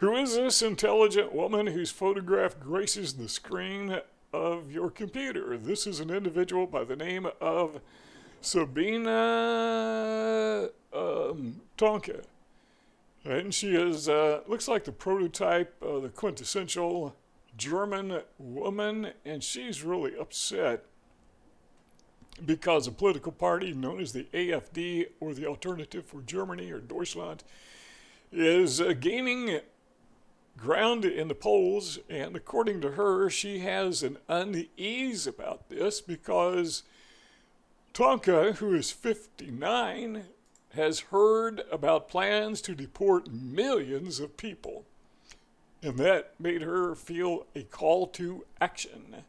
Who is this intelligent woman whose photograph graces the screen of your computer? This is an individual by the name of Sabina Tonka. And she is, looks like the prototype, the quintessential German woman, and she's really upset because a political party known as the AfD, or the Alternative for Germany, or Deutschland, is gaining ground in the polls, and according to her, she has an unease about this because Tonka, who is 59, has heard about plans to deport millions of people, and that made her feel a call to action.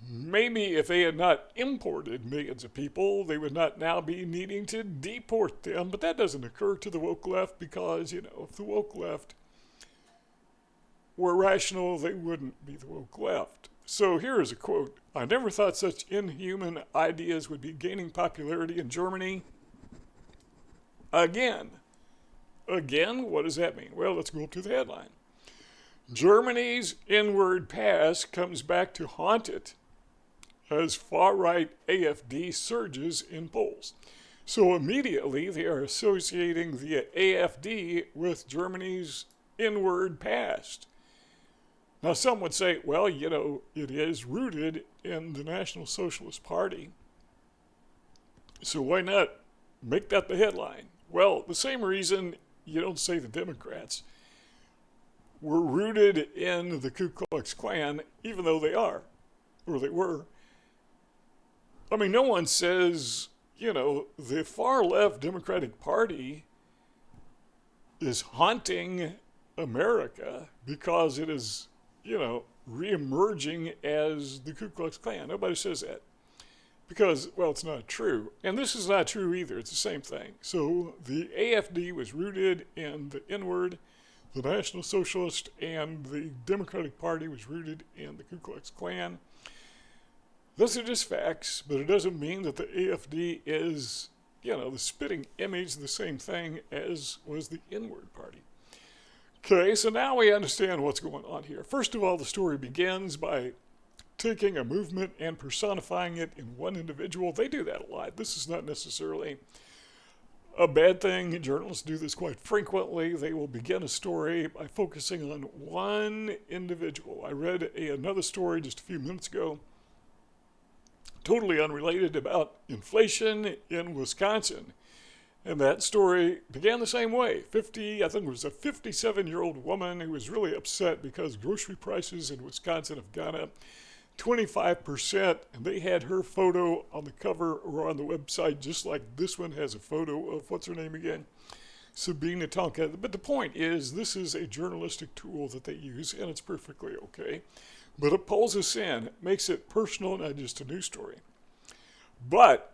Maybe if they had not imported millions of people, they would not now be needing to deport them, but that doesn't occur to the woke left because, if the woke left were rational, they wouldn't be the woke left. So here is a quote. I never thought such inhuman ideas would be gaining popularity in Germany. Again, what does that mean? Well, let's go up to the headline. Germany's inward past comes back to haunt it as far-right AfD surges in polls. So immediately they are associating the AfD with Germany's inward past. Now some would say, well, it is rooted in the National Socialist Party. So why not make that the headline? Well, the same reason you don't say the Democrats were rooted in the Ku Klux Klan, even though they are, or they were. I mean, no one says, the far-left Democratic Party is haunting America because it is, reemerging as the Ku Klux Klan. Nobody says that. Because, well, it's not true. And this is not true either. It's the same thing. So the AfD was rooted in the inward, the National Socialist, and the Democratic Party was rooted in the Ku Klux Klan. Those are just facts, but it doesn't mean that the AfD is, the spitting image of the same thing as was the inward party. Okay, so now we understand what's going on here. First of all, the story begins by taking a movement and personifying it in one individual. They do that a lot. This is not necessarily a bad thing. Journalists do this quite frequently. They will begin a story by focusing on one individual. I read another story just a few minutes ago, totally unrelated, about inflation in Wisconsin. And that story began the same way. I think it was a 57-year-old woman who was really upset because grocery prices in Wisconsin have gone up 25%, and they had her photo on the cover or on the website, just like this one has a photo of, what's her name again? Sabina Tonka. But the point is, this is a journalistic tool that they use, and it's perfectly okay. But it pulls us in, makes it personal, not just a news story. But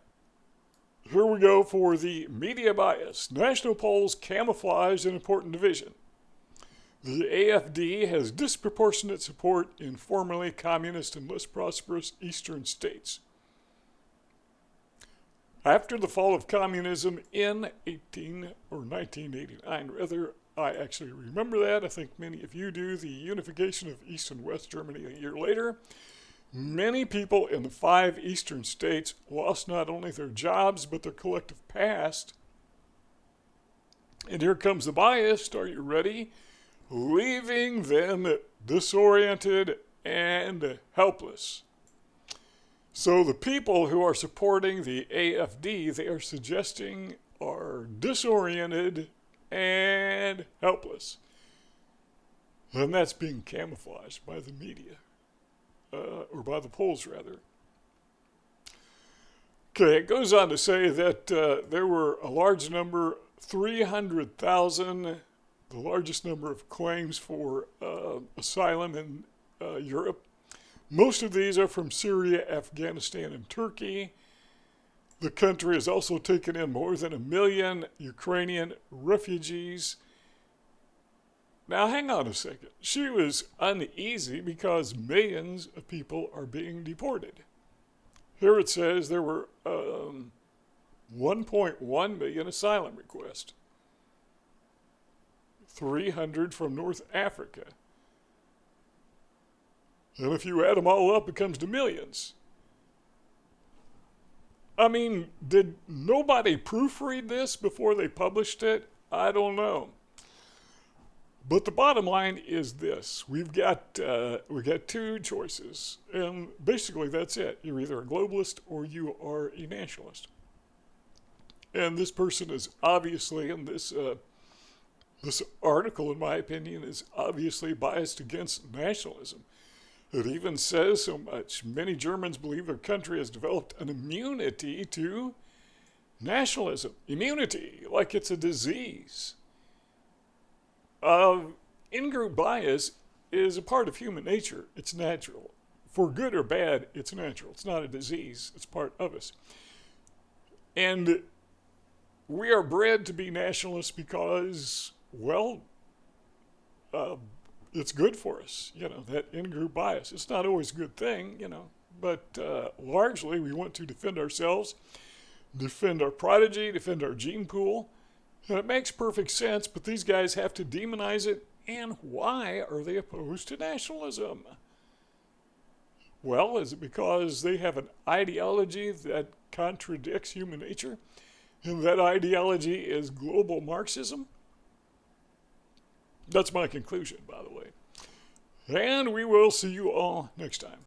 here we go for the media bias. National polls camouflage an important division. The AfD has disproportionate support in formerly communist and less prosperous eastern states. After the fall of communism in 1989, I actually remember that. I think many of you do. The unification of East and West Germany a year later. Many people in the 5 eastern states lost not only their jobs, but their collective past. And here comes the bias. Are you ready? Leaving them disoriented and helpless. So the people who are supporting the AfD, they are suggesting, are disoriented and helpless. And that's being camouflaged by the media, or by the polls, rather. Okay, it goes on to say that there were a large number, 300,000, the largest number of claims for asylum in Europe. Most of these are from Syria, Afghanistan, and Turkey. The country has also taken in more than 1 million Ukrainian refugees. Now, hang on a second. She was uneasy because millions of people are being deported. Here it says there were 1.1 million asylum requests. 300 from North Africa. And if you add them all up, it comes to millions. I mean, did nobody proofread this before they published it? I don't know. But the bottom line is this: we've got two choices, and basically that's it. You're either a globalist or you are a nationalist. And this person is obviously, in this article, in my opinion, is obviously biased against nationalism. It even says so much. Many Germans believe their country has developed an immunity to nationalism. Immunity, like it's a disease. In-group bias is a part of human nature. It's natural. For good or bad, it's natural. It's not a disease. It's part of us. And we are bred to be nationalists because, well, it's good for us, that in-group bias. It's not always a good thing, but largely we want to defend ourselves, defend our prodigy, defend our gene pool. And it makes perfect sense, but these guys have to demonize it. And why are they opposed to nationalism? Well, is it because they have an ideology that contradicts human nature? And that ideology is global Marxism? That's my conclusion, by the way. And we will see you all next time.